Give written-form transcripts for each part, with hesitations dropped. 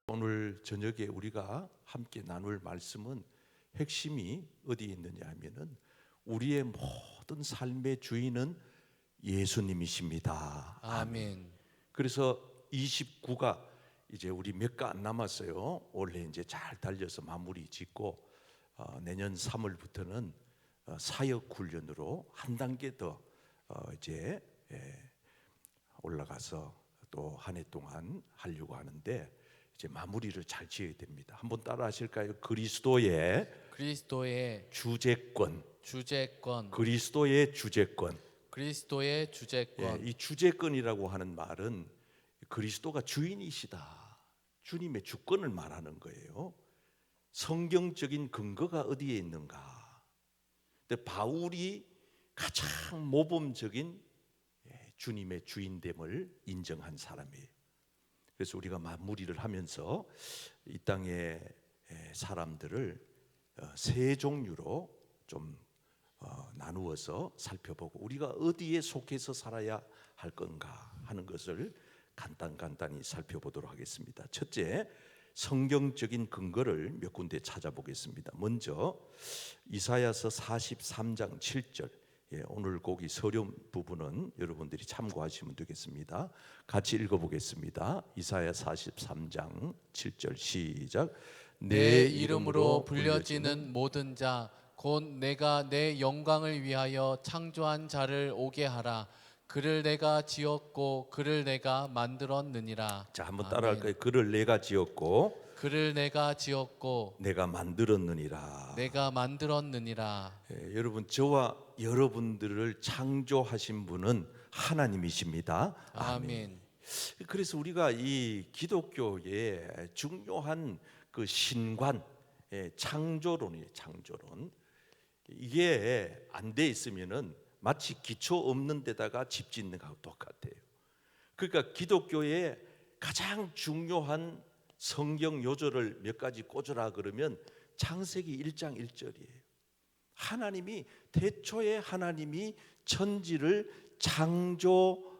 오늘 저녁에 우리가 함께 나눌 말씀은 핵심이 어디에 있느냐 하면은 우리의 모든 삶의 주인은 예수님이십니다. 아멘. 그래서 29가 이제 우리 몇 가 안 남았어요. 올해 이제 잘 달려서 마무리 짓고 내년 3월부터는 사역 훈련으로 한 단계 더 이제 올라가서 또 한 해 동안 하려고 하는데 이제 마무리를 잘 지어야 됩니다. 한번 따라 하실까요? 그리스도의 주재권. 그리스도의 주재권. 그리스도의 주재권. 이 주재권이라고 하는 말은 그리스도가 주인이시다, 주님의 주권을 말하는 거예요. 성경적인 근거가 어디에 있는가? 근데 바울이 가장 모범적인 주님의 주인됨을 인정한 사람이에요. 그래서 우리가 마무리를 하면서 이 땅의 사람들을 세 종류로 좀 나누어서 살펴보고 우리가 어디에 속해서 살아야 할 건가 하는 것을 간단히 살펴보도록 하겠습니다. 첫째, 성경적인 근거를 몇 군데 찾아보겠습니다. 먼저 이사야서 43장 7절, 오늘 거기 서론 부분은 여러분들이 참고하시면 되겠습니다. 같이 읽어보겠습니다. 이사야 43장 7절 시작. 내 이름으로 불려지는 모든 자 곧 내가 내 영광을 위하여 창조한 자를 오게 하라. 그를 내가 지었고 그를 내가 만들었느니라. 자, 한번 따라할까요? 그를 내가 지었고 그를 내가 지었고 내가 만들었느니라. 여러분, 저와 여러분들을 창조하신 분은 하나님이십니다. 아멘. 그래서 우리가 이 기독교의 중요한 그 신관, 창조론이에요. 창조론. 이게 안 돼 있으면은 마치 기초 없는 데다가 집 짓는 거하고 똑같아요. 그러니까 기독교의 가장 중요한 성경 요절을 몇 가지 꽂으라 그러면 창세기 1장 1절이에요. 하나님이 태초에 하나님이 천지를 창조하시니라.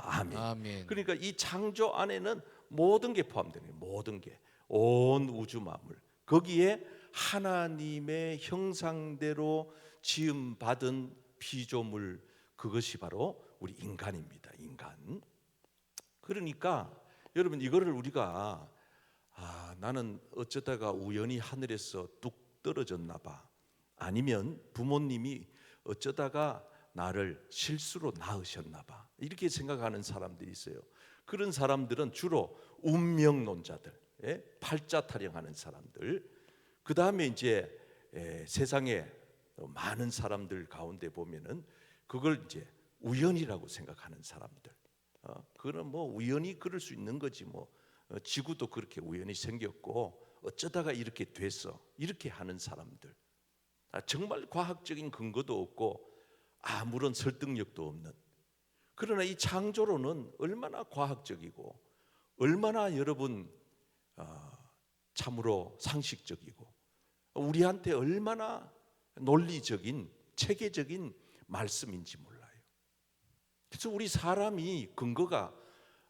아멘. 그러니까 이 창조 안에는 모든 게 포함되는 거예요. 모든 게, 온 우주 만물, 거기에 하나님의 형상대로 지음 받은 피조물, 그것이 바로 우리 인간입니다. 인간. 그러니까 여러분, 이거를 우리가 나는 어쩌다가 우연히 하늘에서 뚝 떨어졌나 봐, 아니면 부모님이 어쩌다가 나를 실수로 낳으셨나 봐, 이렇게 생각하는 사람들이 있어요. 그런 사람들은 주로 운명론자들, 팔자 타령하는 사람들, 그 다음에 이제 세상에 많은 사람들 가운데 보면은 그걸 이제 우연이라고 생각하는 사람들. 그거는 뭐 우연히 그럴 수 있는 거지 뭐. 지구도 그렇게 우연히 생겼고 어쩌다가 이렇게 됐어, 이렇게 하는 사람들. 정말 과학적인 근거도 없고 아무런 설득력도 없는. 그러나 이 창조론은 얼마나 과학적이고 얼마나 여러분 참으로 상식적이고 우리한테 얼마나 논리적인 체계적인 말씀인지 몰라요. 그래서 우리 사람이 근거가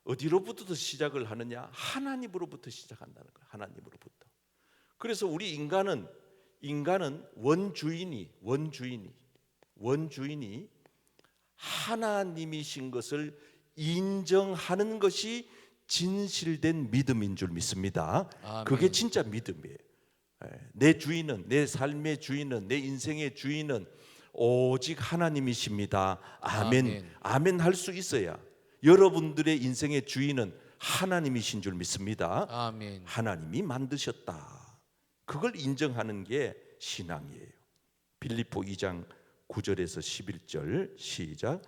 어디로부터 시작을 하느냐? 하나님으로부터 시작한다는 거예요. 하나님으로부터. 그래서 우리 인간은 원주인이 하나님이신 것을 인정하는 것이 진실된 믿음인 줄 믿습니다. 아멘. 그게 진짜 믿음이에요. 내 주인은, 내 삶의 주인은, 내 인생의 주인은 오직 하나님이십니다. 아멘. 아멘 할 수 있어야 여러분들의 인생의 주인은 하나님이신 줄 믿습니다. 아멘. 하나님이 만드셨다, 그걸 인정하는 게 신앙이에요. 빌립보 2장 9절에서 11절 시작.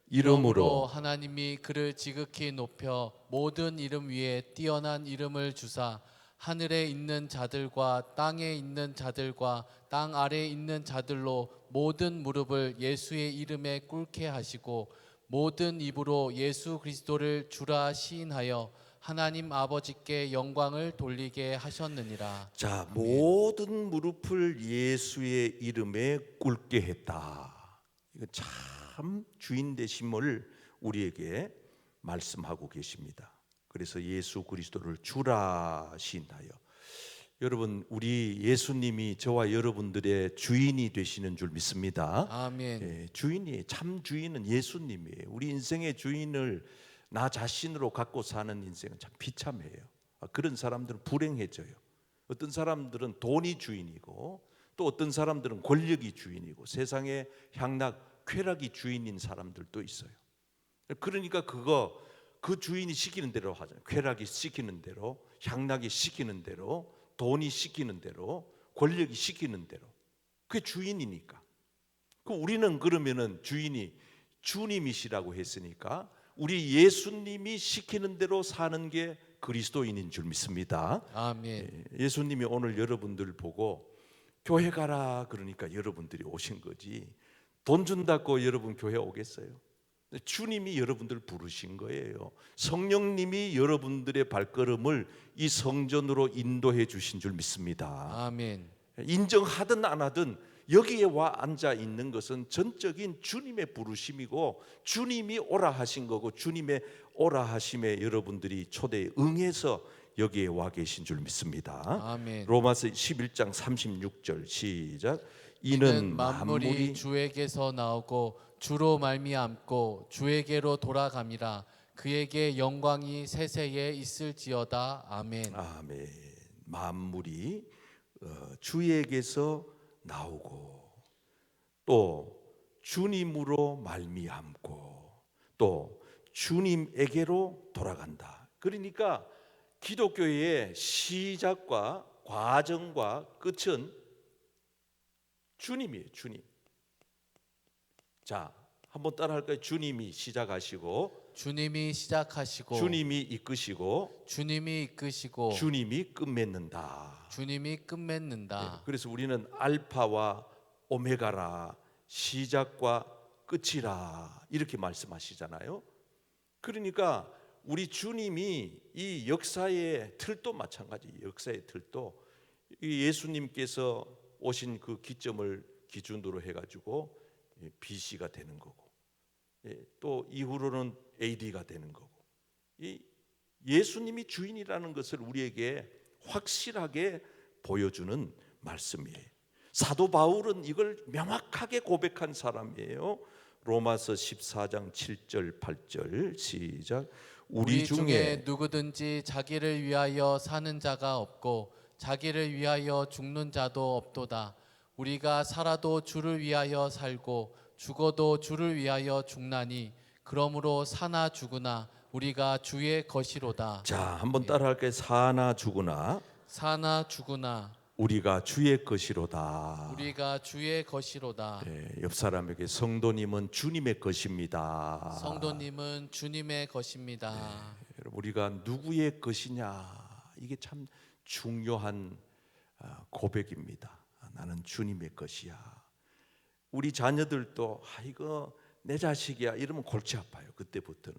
이러므로 하나님이 그를 지극히 높여 모든 이름 위에 뛰어난 이름을 주사 하늘에 있는 자들과 땅에 있는 자들과 땅 아래에 있는 자들로 모든 무릎을 예수의 이름에 꿇게 하시고 모든 입으로 예수 그리스도를 주라 시인하여 하나님 아버지께 영광을 돌리게 하셨느니라. 자, 모든 무릎을 예수의 이름에 꿇게 했다. 이거 참 주인 되심을 우리에게 말씀하고 계십니다. 그래서 예수 그리스도를 주라 시인하여. 여러분, 우리 예수님이 저와 여러분들의 주인이 되시는 줄 믿습니다. 아멘. 예, 주인이, 참 주인은 예수님이에요. 우리 인생의 주인을 나 자신으로 갖고 사는 인생은 참 비참해요. 그런 사람들은 불행해져요. 어떤 사람들은 돈이 주인이고, 또 어떤 사람들은 권력이 주인이고, 세상의 향락, 쾌락이 주인인 사람들도 있어요. 그러니까 그 주인이 시키는 대로 하잖아요. 쾌락이 시키는 대로, 향락이 시키는 대로, 돈이 시키는 대로, 권력이 시키는 대로. 그게 주인이니까. 우리는 그러면은 주인이 주님이시라고 했으니까 우리 예수님이 시키는 대로 사는 게 그리스도인인 줄 믿습니다. 아멘. 예수님이 오늘 여러분들 보고 교회 가라 그러니까 여러분들이 오신 거지, 돈 준다고 여러분 교회 오겠어요? 주님이 여러분들 부르신 거예요. 성령님이 여러분들의 발걸음을 이 성전으로 인도해 주신 줄 믿습니다. 아멘. 인정하든 안 하든 여기에 와 앉아 있는 것은 전적인 주님의 부르심이고, 주님이 오라 하신 거고, 주님의 오라 하심에 여러분들이 초대에 응해서 여기에 와 계신 줄 믿습니다. 아멘. 로마서 11장 36절 시작. 이는 만물이 주에게서 나오고 주로 말미암고 주에게로 돌아감이라. 그에게 영광이 세세에 있을지어다. 아멘. 아멘. 만물이 주에게서 나오고 또 주님으로 말미암고 또 주님에게로 돌아간다. 그러니까 기독교의 시작과 과정과 끝은 주님이에요. 주님. 자, 한번 따라할까요? 주님이 시작하시고, 주님이 시작하시고, 주님이 이끄시고, 주님이 이끄시고, 주님이 끝맺는다. 주님이 끝맺는다. 그래서 우리는 알파와 오메가라, 시작과 끝이라 이렇게 말씀하시잖아요. 그러니까 우리 주님이 이 역사의 틀도 마찬가지. 역사의 틀도 이 예수님께서 오신 그 기점을 기준으로 해가지고 BC가 되는 거고, 또 이후로는 AD가 되는 거고, 이 예수님이 주인이라는 것을 우리에게 확실하게 보여주는 말씀이에요. 사도 바울은 이걸 명확하게 고백한 사람이에요. 로마서 14장 7절 8절 시작. 우리 중에 누구든지 자기를 위하여 사는 자가 없고 자기를 위하여 죽는 자도 없도다. 우리가 살아도 주를 위하여 살고 죽어도 주를 위하여 죽나니 그러므로 사나 죽으나 우리가 주의 것이로다. 자, 한번 따라할게요. 사나 죽으나 사나 죽으나 우리가 주의 것이로다. 우리가 주의 것이로다. 옆 사람에게 성도님은 주님의 것입니다. 성도님은 주님의 것입니다. 여러분, 우리가 누구의 것이냐, 이게 참 중요한 고백입니다. 나는 주님의 것이야. 우리 자녀들도 이거 내 자식이야 이러면 골치 아파요. 그때부터는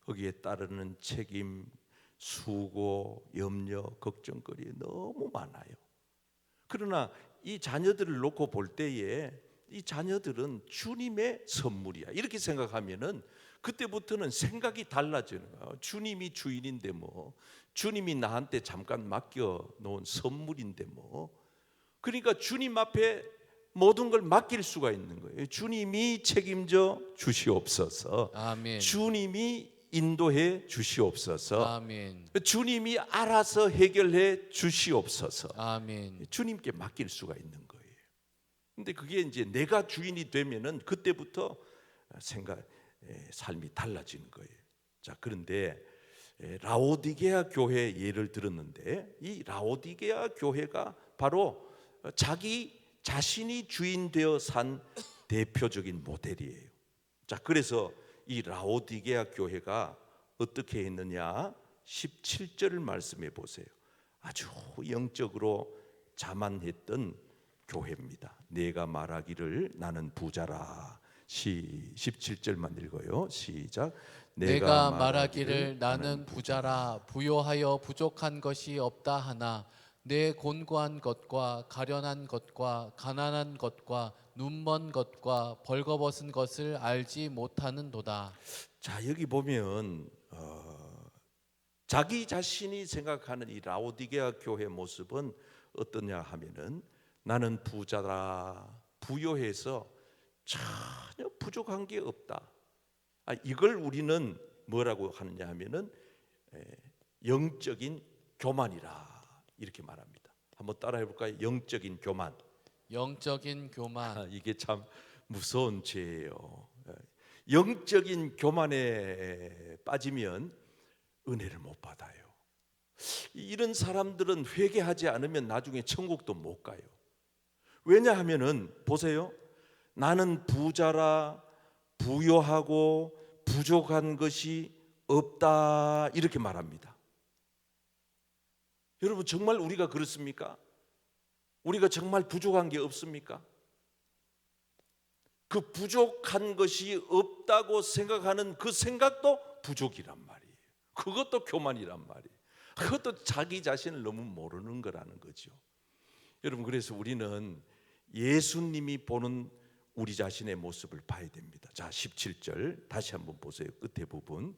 거기에 따르는 책임, 수고, 염려, 걱정거리 너무 많아요. 그러나 이 자녀들을 놓고 볼 때에 이 자녀들은 주님의 선물이야 이렇게 생각하면은 그때부터는 생각이 달라지는 거예요. 주님이 주인인데 뭐, 주님이 나한테 잠깐 맡겨 놓은 선물인데 뭐, 그러니까 주님 앞에 모든 걸 맡길 수가 있는 거예요. 주님이 책임져 주시옵소서. 아멘. 주님이 인도해 주시옵소서. 아멘. 주님이 알아서 해결해 주시옵소서. 아멘. 주님께 맡길 수가 있는 거예요. 근데 그게 이제 내가 주인이 되면은 그때부터 삶이 달라지는 거예요. 자, 그런데 라오디게아 교회 예를 들었는데 이 라오디게아 교회가 바로 자기 자신이 주인 되어 산 대표적인 모델이에요. 자, 그래서 이 라오디게아 교회가 어떻게 했느냐? 17절을 말씀해 보세요. 아주 영적으로 자만했던 교회입니다. 내가 말하기를 나는 부자라. 17절만 읽어요. 시작. 내가 말하기를 나는 부자라. 부요하여 부족한 것이 없다 하나 내 곤고한 것과 가련한 것과 가난한 것과 눈먼 것과 벌거벗은 것을 알지 못하는도다. 자, 여기 보면 자기 자신이 생각하는 이 라오디게아 교회 모습은 어떠냐 하면은 나는 부자다, 부요해서 전혀 부족한 게 없다. 이걸 우리는 뭐라고 하느냐 하면은 영적인 교만이라 이렇게 말합니다. 한번 따라해 볼까요? 영적인 교만. 영적인 교만. 이게 참 무서운 죄예요. 영적인 교만에 빠지면 은혜를 못 받아요. 이런 사람들은 회개하지 않으면 나중에 천국도 못 가요. 왜냐하면은 보세요. 나는 부자라, 부요하고 부족한 것이 없다 이렇게 말합니다. 여러분 정말 우리가 그렇습니까? 우리가 정말 부족한 게 없습니까? 그 부족한 것이 없다고 생각하는 그 생각도 부족이란 말이에요. 그것도 교만이란 말이에요. 그것도 자기 자신을 너무 모르는 거라는 거죠. 여러분 그래서 우리는 예수님이 보는 우리 자신의 모습을 봐야 됩니다. 자, 17절 다시 한번 보세요. 끝에 부분.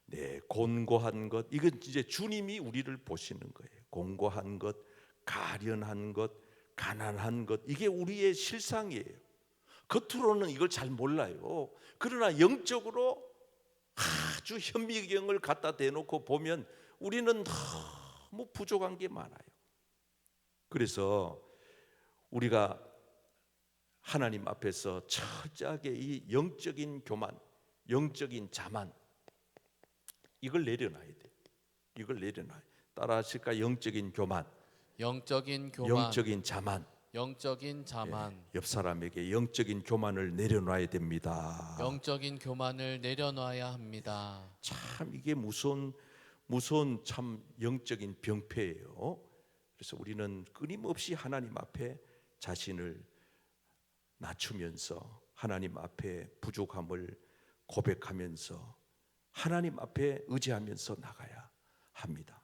네, 곤고한 것. 이건 이제 주님이 우리를 보시는 거예요. 곤고한 것, 가련한 것, 가난한 것. 이게 우리의 실상이에요. 겉으로는 이걸 잘 몰라요. 그러나 영적으로 아주 현미경을 갖다 대놓고 보면 우리는 너무 부족한 게 많아요. 그래서 우리가 하나님 앞에서 철저하게 이 영적인 교만, 영적인 자만 이걸 내려놔야 돼요. 이걸 내려놔요. 따라하실까? 영적인 교만, 영적인 교만, 영적인 자만. 영적인 자만. 옆 사람에게 영적인 교만을 내려놔야 됩니다. 영적인 교만을 내려놔야 합니다. 참 이게 무서운 참 영적인 병폐예요. 그래서 우리는 끊임없이 하나님 앞에 자신을 낮추면서 하나님 앞에 부족함을 고백하면서 하나님 앞에 의지하면서 나가야 합니다.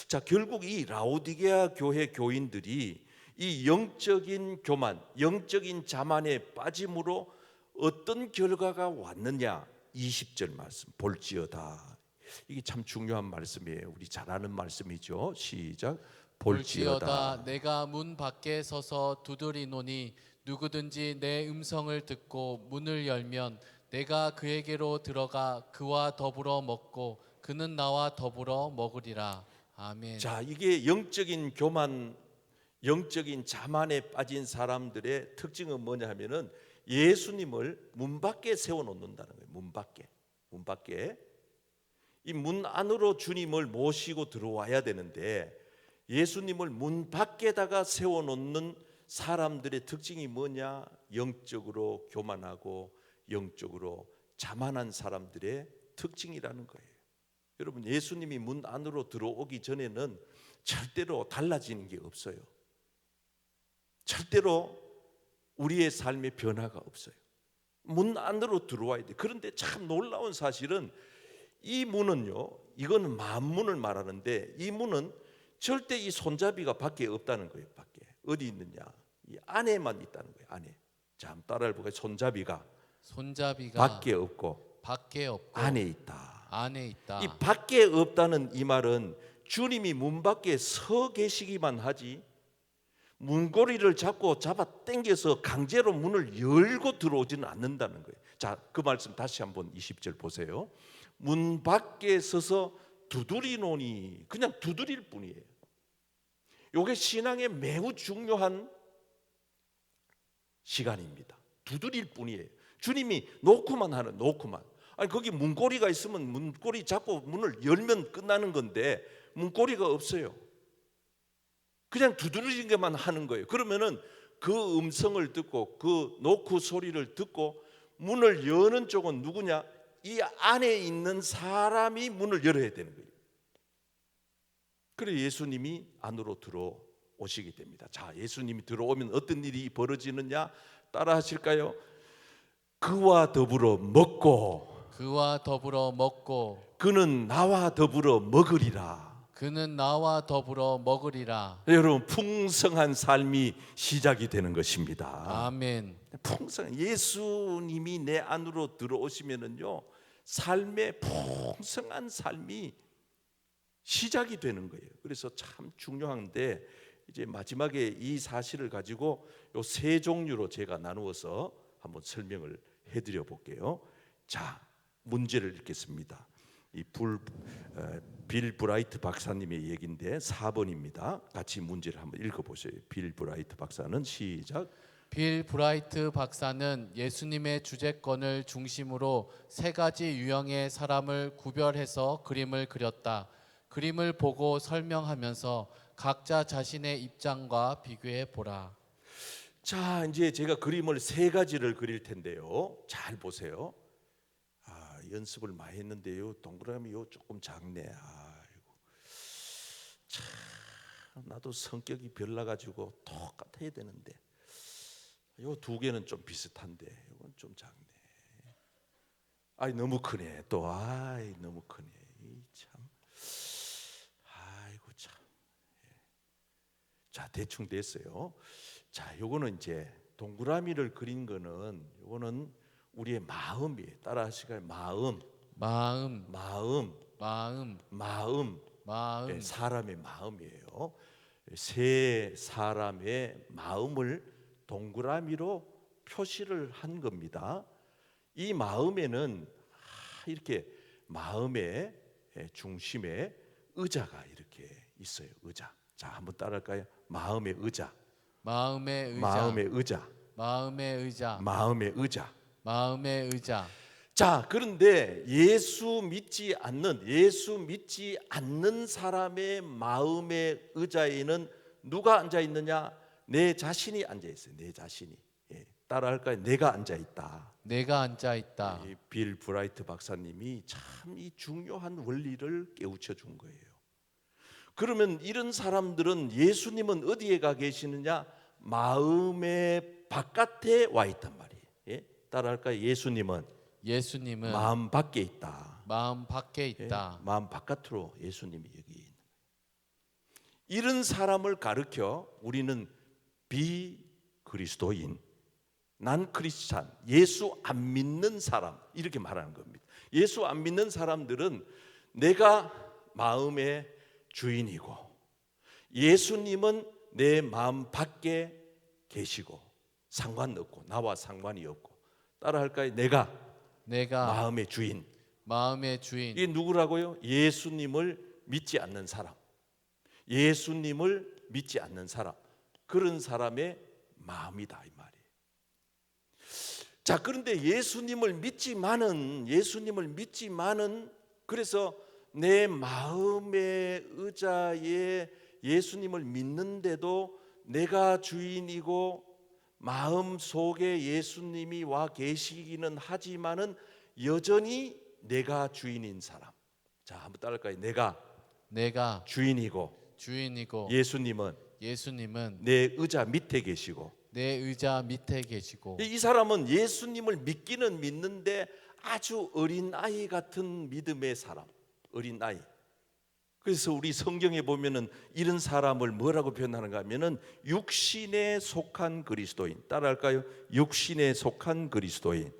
자, 결국 이 라오디게아 교회 교인들이 이 영적인 교만, 영적인 자만에 빠짐으로 어떤 결과가 왔느냐? 20절 말씀 볼지어다. 이게 참 중요한 말씀이에요. 우리 잘 아는 말씀이죠. 시작. 볼지어다 내가 문 밖에 서서 두드리노니 누구든지 내 음성을 듣고 문을 열면 내가 그에게로 들어가 그와 더불어 먹고 그는 나와 더불어 먹으리라. 아멘. 자, 이게 영적인 교만, 영적인 자만에 빠진 사람들의 특징은 뭐냐 하면은 예수님을 문 밖에 세워 놓는다는 거예요. 문 밖에. 이 문 안으로 주님을 모시고 들어와야 되는데 예수님을 문 밖에다가 세워 놓는 사람들의 특징이 뭐냐? 영적으로 교만하고 영적으로 자만한 사람들의 특징이라는 거예요. 여러분 예수님이 문 안으로 들어오기 전에는 절대로 달라지는 게 없어요. 절대로 우리의 삶의 변화가 없어요. 문 안으로 들어와야 돼. 그런데 참 놀라운 사실은 이 문은요, 이거는 만문을 말하는데 이 문은 절대 이 손잡이가 밖에 없다는 거예요. 밖에 어디 있느냐? 이 안에만 있다는 거예요. 안에. 자, 한번 따라해 볼까요? 손잡이가 밖에 없고 안에 있다. 안에 있다. 이 밖에 없다는 이 말은 주님이 문 밖에 서 계시기만 하지 문고리를 잡고 잡아 당겨서 강제로 문을 열고 들어오지는 않는다는 거예요. 자, 그 말씀 다시 한번 20절 보세요. 문 밖에 서서 두드리노니 그냥 두드릴 뿐이에요. 이게 신앙에 매우 중요한 시간입니다. 두드릴 뿐이에요. 주님이 놓고만 하는 놓고만. 아니 거기 문고리가 있으면 문고리 잡고 문을 열면 끝나는 건데 문고리가 없어요. 그냥 두드리는 것만 하는 거예요. 그러면은 그 음성을 듣고 그 노크 소리를 듣고 문을 여는 쪽은 누구냐? 이 안에 있는 사람이 문을 열어야 되는 거예요. 그래 예수님이 안으로 들어오시게 됩니다. 자, 예수님이 들어오면 어떤 일이 벌어지느냐? 따라 하실까요? 그와 더불어 먹고 그는 나와 더불어 먹으리라. 여러분 풍성한 삶이 시작이 되는 것입니다. 아멘. 풍성 예수님이 내 안으로 들어오시면은요 삶의 풍성한 삶이 시작이 되는 거예요. 그래서 참 중요한데 이제 마지막에 이 사실을 가지고 요 세 종류로 제가 나누어서 한번 설명을 해드려 볼게요. 자, 문제를 읽겠습니다. 빌 브라이트 박사님의 얘기인데 4번입니다. 같이 문제를 한번 읽어보세요. 빌 브라이트 박사는 시작. 빌 브라이트 박사는 예수님의 주제권을 중심으로 세 가지 유형의 사람을 구별해서 그림을 그렸다. 그림을 보고 설명하면서 각자 자신의 입장과 비교해 보라. 자, 이제 제가 그림을 세 가지를 그릴 텐데요. 잘 보세요. 연습을 많이 했는데요. 동그라미요 조금 작네. 아이고, 참 나도 성격이 별나가지고 똑같아야 되는데 요 두 개는 좀 비슷한데 이건 좀 작네. 너무 크네. 또 너무 크네. 참. 아이고 참. 자, 대충 됐어요. 자, 요거는 이제 동그라미를 그린 거는 요거는 우리의 마음이에요. 따라 하시까요? 마음. 네, 사람의 마음이에요. 세 사람의 마음을 동그라미로 표시를 한 겁니다. 이 마음에는 이렇게 마음의 중심에 의자가 이렇게 있어요. 의자. 자, 한번 따라할까요? 마음의 의자. 마음의 의자. 자, 그런데 예수 믿지 않는 사람의 마음의 의자에는 누가 앉아 있느냐? 내 자신이 앉아 있어요. 내 자신이. 따라할까요? 내가 앉아 있다. 빌 브라이트 박사님이 참 이 중요한 원리를 깨우쳐 준 거예요. 그러면 이런 사람들은 예수님은 어디에 가 계시느냐? 마음의 바깥에 와 있단 말이에요. 따라할까요? 예수님은 마음 밖에 있다. 마음 바깥으로 예수님이 여기 있는. 이런 사람을 가르쳐 우리는 비그리스도인, 난 크리스찬, 예수 안 믿는 사람 이렇게 말하는 겁니다. 예수 안 믿는 사람들은 내가 마음의 주인이고 예수님은 내 마음 밖에 계시고 상관없고 나와 상관이 없고. 따라할까요? 내가 마음의 주인. 이게 누구라고요? 예수님을 믿지 않는 사람. 그런 사람의 마음이다 이 말이에요. 자, 그런데 예수님을 믿지만은 그래서 내 마음의 의자에 예수님을 믿는데도 내가 주인이고 마음 속에 예수님이 와 계시기는 하지만은 여전히 내가 주인인 사람. 자, 한번 따라할까요? 내가 주인이고 예수님은 내 의자 밑에 계시고. 이 사람은 예수님을 믿기는 믿는데 아주 어린 아이 같은 믿음의 사람. 어린 아이. 그래서 우리 성경에 보면은 이런 사람을 뭐라고 표현하는가 하면은 육신에 속한 그리스도인. 따라할까요? 육신에 속한 그리스도인.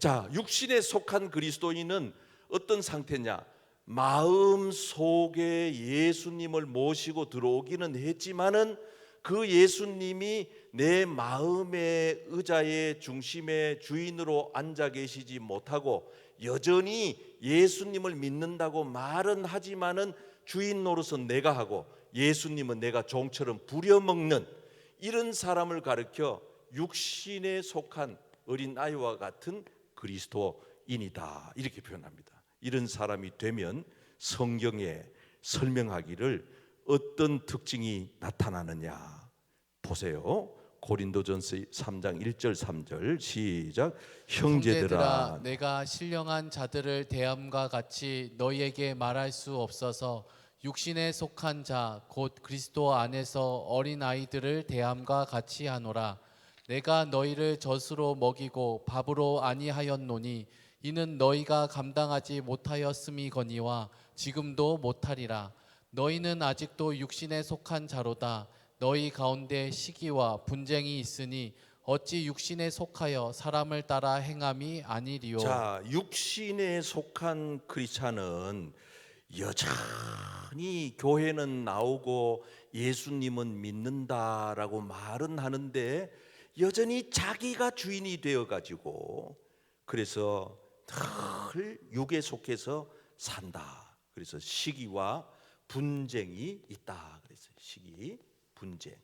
자, 육신에 속한 그리스도인은 어떤 상태냐? 마음 속에 예수님을 모시고 들어오기는 했지만은 그 예수님이 내 마음의 의자의 중심의 주인으로 앉아 계시지 못하고 여전히 예수님을 믿는다고 말은 하지만은 주인 노릇은 내가 하고 예수님은 내가 종처럼 부려먹는 이런 사람을 가르쳐 육신에 속한 어린아이와 같은 그리스도인이다 이렇게 표현합니다. 이런 사람이 되면 성경에 설명하기를 어떤 특징이 나타나느냐 보세요. 고린도전서 3장 1절 3절 시작. 형제들아 내가 신령한 자들을 대함과 같이 너희에게 말할 수 없어서 육신에 속한 자 곧 그리스도 안에서 어린 아이들을 대함과 같이 하노라. 내가 너희를 젖으로 먹이고 밥으로 아니하였노니 이는 너희가 감당하지 못하였음이거니와 지금도 못하리라. 너희는 아직도 육신에 속한 자로다. 너희 가운데 시기와 분쟁이 있으니 어찌 육신에 속하여 사람을 따라 행함이 아니리요. 자, 육신에 속한 크리스찬은 여전히 교회는 나오고 예수님은 믿는다라고 말은 하는데 여전히 자기가 주인이 되어 가지고 그래서 늘 육에 속해서 산다. 그래서 시기와 분쟁이 있다. 그래서 시기, 분쟁.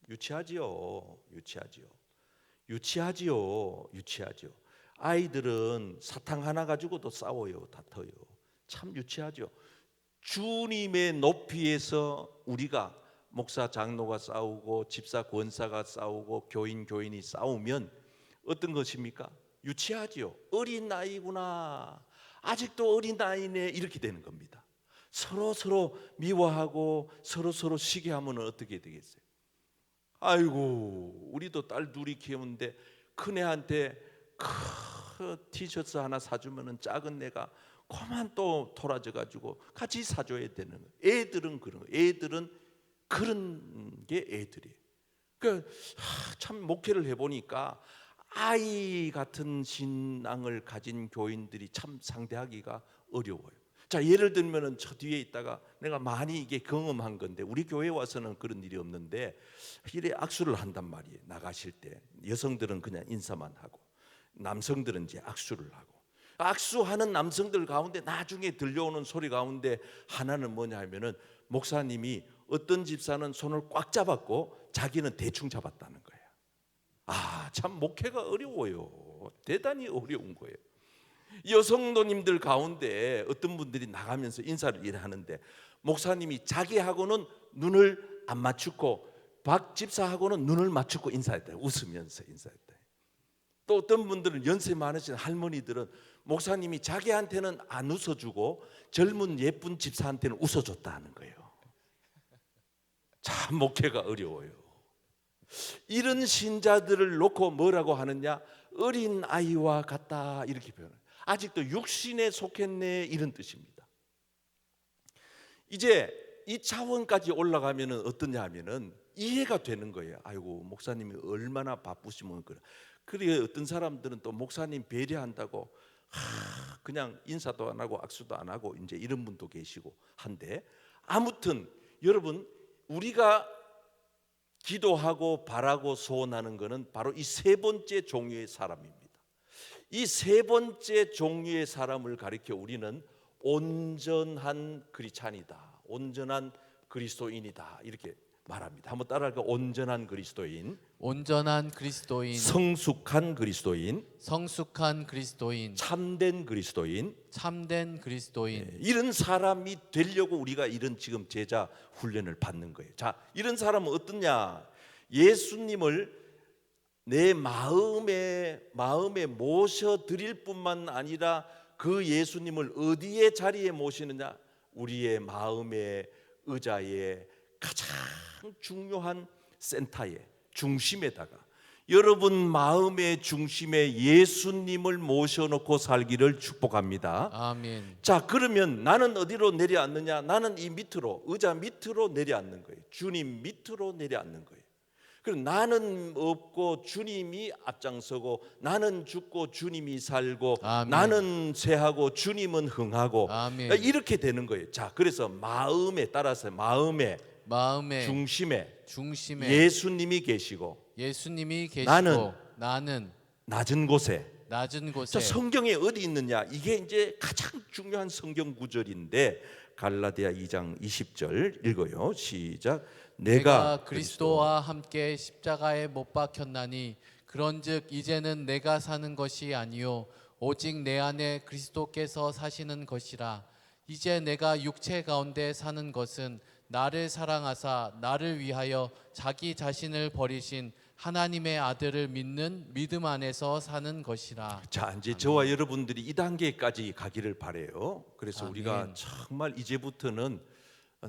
유치하지요. 아이들은 사탕 하나 가지고도 싸워요, 다퉈요. 참 유치하죠. 주님의 높이에서 우리가 목사 장로가 싸우고 집사 권사가 싸우고 교인이 싸우면 어떤 것입니까? 유치하지요. 어린 아이구나, 아직도 어린 아이네, 이렇게 되는 겁니다. 서로 미워하고 서로 시기하면 어떻게 되겠어요? 아이고, 우리도 딸 둘이 키우는데 큰애한테 큰 티셔츠 하나 사주면은 작은 애가 그만 또 돌아져 가지고 같이 사줘야 되는 거예요. 애들은 그런 게 애들이에요. 그러니까 참 목회를 해보니까 아이 같은 신앙을 가진 교인들이 참 상대하기가 어려워요. 자, 예를 들면은 저 뒤에 있다가 내가 많이 이게 경험한 건데, 우리 교회 와서는 그런 일이 없는데 이래 악수를 한단 말이에요. 나가실 때 여성들은 그냥 인사만 하고 남성들은 이제 악수를 하고, 악수하는 남성들 가운데 나중에 들려오는 소리 가운데 하나는 뭐냐 하면은 목사님이 어떤 집사는 손을 꽉 잡았고 자기는 대충 잡았다는 거예요. 참 목회가 어려워요. 대단히 어려운 거예요. 여성도님들 가운데 어떤 분들이 나가면서 인사를 하는데 목사님이 자기하고는 눈을 안 맞추고 박 집사하고는 눈을 맞추고 인사했대요. 웃으면서 인사했대요. 또 어떤 분들은 연세 많으신 할머니들은 목사님이 자기한테는 안 웃어주고 젊은 예쁜 집사한테는 웃어줬다는 거예요. 참 목회가 어려워요. 이런 신자들을 놓고 뭐라고 하느냐, 어린 아이와 같다, 이렇게 표현해요. 아직도 육신에 속했네, 이런 뜻입니다. 이제 이 차원까지 올라가면 어떠냐 하면은 이해가 되는 거예요. 아이고, 목사님이 얼마나 바쁘시면 그래. 그래, 어떤 사람들은 또 목사님 배려한다고 그냥 인사도 안 하고 악수도 안 하고 이제 이런 분도 계시고 한데, 아무튼 여러분, 우리가 기도하고 바라고 소원하는 것은 바로 이 세 번째 종류의 사람입니다. 이 세 번째 종류의 사람을 가리켜 우리는 온전한 크리스찬이다, 온전한 그리스도인이다, 이렇게 말합니다. 한번 따라할까요? 온전한 그리스도인, 온전한 그리스도인, 성숙한 그리스도인, 성숙한 그리스도인, 참된 그리스도인, 참된 그리스도인. 이런 사람이 되려고 우리가 이런 지금 제자 훈련을 받는 거예요. 자, 이런 사람은 어떠냐? 예수님을 내 마음에 모셔 드릴 뿐만 아니라 그 예수님을 어디에 자리에 모시느냐? 우리의 마음의 의자에 가장 중요한 센터에, 중심에다가 여러분 마음의 중심에 예수님을 모셔놓고 살기를 축복합니다. 아멘. 자, 그러면 나는 어디로 내려앉느냐? 나는 이 밑으로, 의자 밑으로 내려앉는 거예요. 주님 밑으로 내려앉는 거예요. 그럼 나는 없고 주님이 앞장서고, 나는 죽고 주님이 살고, 아멘. 나는 쇠하고 주님은 흥하고, 아멘. 이렇게 되는 거예요. 자, 그래서 마음에 따라서 마음의 중심에 예수님이 계시고, 예수님이 계시고 나는 낮은 곳에. 자, 성경에 어디 있느냐? 이게 이제 가장 중요한 성경 구절인데 갈라디아 2장 20절 읽어요. 시작. 내가 그리스도와 함께 십자가에 못 박혔나니 그런즉 이제는 내가 사는 것이 아니요 오직 내 안에 그리스도께서 사시는 것이라. 이제 내가 육체 가운데 사는 것은 나를 사랑하사 나를 위하여 자기 자신을 버리신 하나님의 아들을 믿는 믿음 안에서 사는 것이라. 자, 이제 저와 여러분들이 이 단계까지 가기를 바래요. 그래서 아멘. 우리가 정말 이제부터는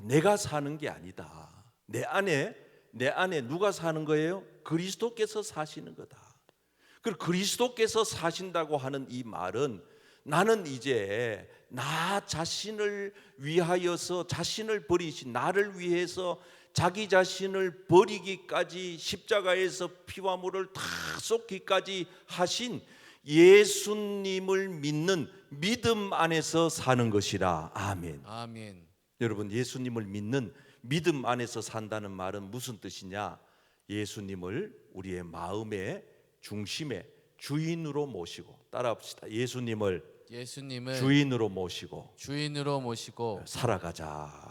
내가 사는 게 아니다. 내 안에 누가 사는 거예요? 그리스도께서 사시는 거다. 그리고 그리스도께서 사신다고 하는 이 말은 나는 이제 나 자신을 위하여서 자신을 버리신, 나를 위해서 자기 자신을 버리기까지 십자가에서 피와 물을 다 쏟기까지 하신 예수님을 믿는 믿음 안에서 사는 것이라. 아멘. 아멘. 여러분, 예수님을 믿는 믿음 안에서 산다는 말은 무슨 뜻이냐? 예수님을 우리의 마음의 중심에 주인으로 모시고, 따라합시다. 예수님을 주인으로 모시고 살아가자.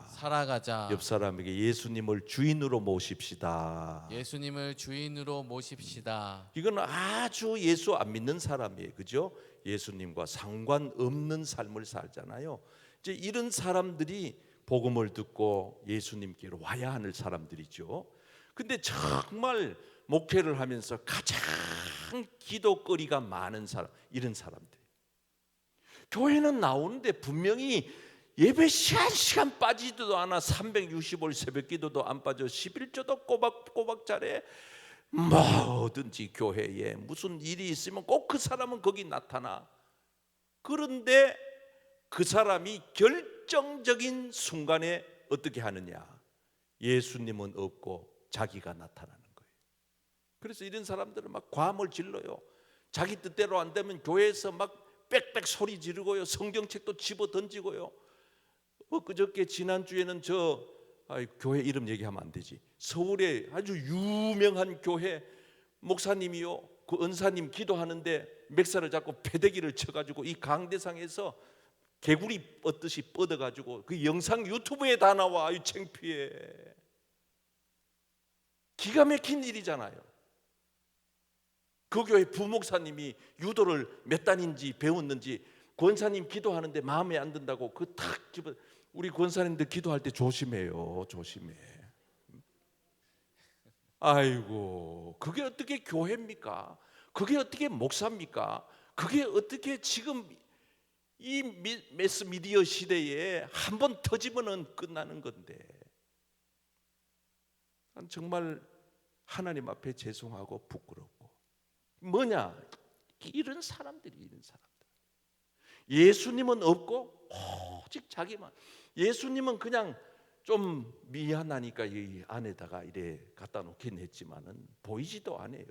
옆 사람에게 예수님을 주인으로 모십시다. 예수님을 주인으로 모십시다. 이건 아주 예수 안 믿는 사람이에요. 그죠? 예수님과 상관없는 삶을 살잖아요. 이제 이런 사람들이 복음을 듣고 예수님께로 와야 하는 사람들이죠. 근데 정말 목회를 하면서 가장 기도거리가 많은 사람, 이런 사람들. 교회는 나오는데 분명히 예배 시간 빠지지도 않아. 365일 새벽 기도도 안 빠져. 11조도 꼬박꼬박 잘해. 뭐든지 교회에 무슨 일이 있으면 꼭 그 사람은 거기 나타나. 그런데 그 사람이 결정적인 순간에 어떻게 하느냐? 예수님은 없고 자기가 나타나는 거예요. 그래서 이런 사람들은 막 과음을 질러요. 자기 뜻대로 안 되면 교회에서 막 빽빽 소리 지르고요. 성경책도 집어 던지고요. 그저께 지난주에는 교회 이름 얘기하면 안 되지. 서울에 아주 유명한 교회 목사님이요, 그 은사님 기도하는데 맥살을 잡고 패대기를 쳐가지고 이 강대상에서 개구리 뻗듯이 뻗어가지고 그 영상 유튜브에 다 나와. 이 창피해. 기가 막힌 일이잖아요. 그 교회 부목사님이 유도를 몇 단인지 배웠는지 권사님 기도하는데 마음에 안 든다고 그 탁 집어. 우리 권사님들 기도할 때 조심해요. 조심해. 아이고, 그게 어떻게 교회입니까? 그게 어떻게 목사입니까? 그게 어떻게 지금 이 매스미디어 시대에 한번 터지면은 끝나는 건데. 난 정말 하나님 앞에 죄송하고 부끄럽고. 뭐냐? 이런 사람들. 예수님은 없고 오직 자기만. 예수님은 그냥 좀 미안하니까 이 안에다가 이래 갖다 놓긴 했지만은 보이지도 않아요.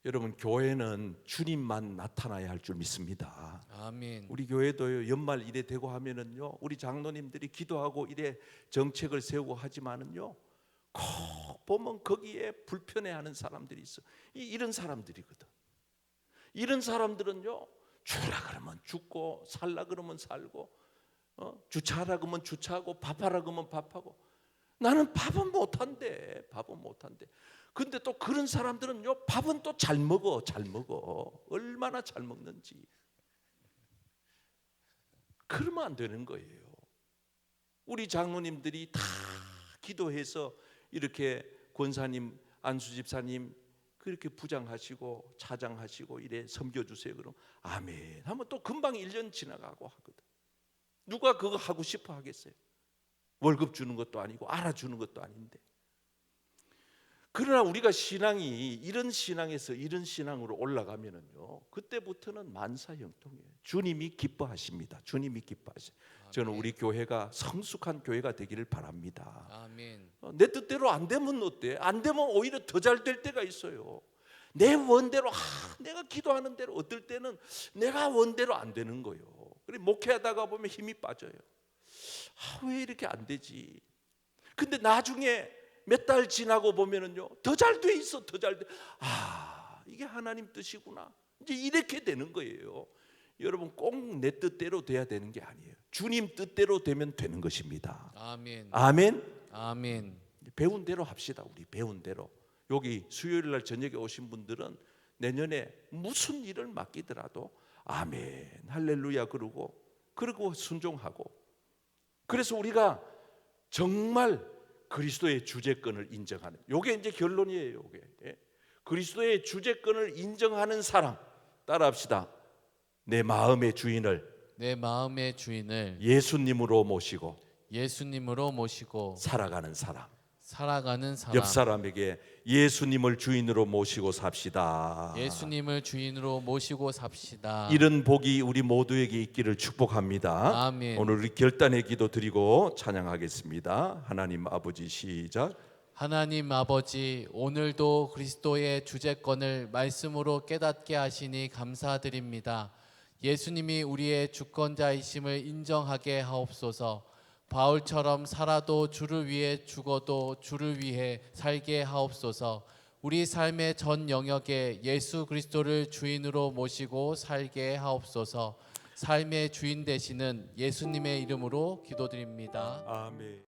여러분, 교회는 주님만 나타나야 할 줄 믿습니다. 아멘. 우리 교회도요, 연말 이래 되고 하면은요, 우리 장로님들이 기도하고 이래 정책을 세우고 하지만은요, 꼭 보면 거기에 불편해하는 사람들이 있어. 이런 사람들이거든. 이런 사람들은요, 죽으라 그러면 죽고 살라 그러면 살고, 주차하라 그러면 주차하고 밥하라 그러면 밥하고. 나는 밥은 못한대. 근데 또 그런 사람들은요, 밥은 또 잘 먹어. 얼마나 잘 먹는지. 그러면 안 되는 거예요. 우리 장로님들이 다 기도해서 이렇게 권사님, 안수집사님 그렇게 부장하시고 차장하시고 이래 섬겨주세요. 그럼 아멘 하면 또 금방 1년 지나가고 하거든. 누가 그거 하고 싶어 하겠어요? 월급 주는 것도 아니고 알아주는 것도 아닌데. 그러나 우리가 신앙이 이런 신앙에서 이런 신앙으로 올라가면은요, 그때부터는 만사형통이에요. 주님이 기뻐하십니다. 저는 우리 교회가 성숙한 교회가 되기를 바랍니다. 아멘. 내 뜻대로 안 되면 어때? 안 되면 오히려 더 잘 될 때가 있어요. 내 원대로 내가 기도하는 대로 어떨 때는 내가 원대로 안 되는 거예요. 그래 목회하다가 보면 힘이 빠져요. 왜 이렇게 안 되지? 근데 나중에 몇 달 지나고 보면은요, 더 잘 돼 있어. 더 잘 돼. 이게 하나님 뜻이구나. 이제 이렇게 되는 거예요. 여러분, 꼭 내 뜻대로 돼야 되는 게 아니에요. 주님 뜻대로 되면 되는 것입니다. 아멘. 아멘. 아멘. 배운 대로 합시다. 우리 배운 대로. 여기 수요일 날 저녁에 오신 분들은 내년에 무슨 일을 맡기더라도 아멘, 할렐루야 그러고 순종하고. 그래서 우리가 정말 그리스도의 주재권을 인정하는, 요게 이제 결론이에요. 요게 그리스도의 주재권을 인정하는 사람. 따라합시다. 내 마음의 주인을 예수님으로 모시고 살아가는 사람. 살아가는 사람. 옆 사람에게 예수님을 주인으로 모시고 삽시다. 예수님을 주인으로 모시고 삽시다. 이런 복이 우리 모두에게 있기를 축복합니다. 아멘. 오늘 우리 결단의 기도 드리고 찬양하겠습니다. 하나님 아버지 시작. 하나님 아버지, 오늘도 그리스도의 주재권을 말씀으로 깨닫게 하시니 감사드립니다. 예수님이 우리의 주권자이심을 인정하게 하옵소서. 바울처럼 살아도 주를 위해 죽어도 주를 위해 살게 하옵소서. 우리 삶의 전 영역에 예수 그리스도를 주인으로 모시고 살게 하옵소서. 삶의 주인 되시는 예수님의 이름으로 기도드립니다. 아멘.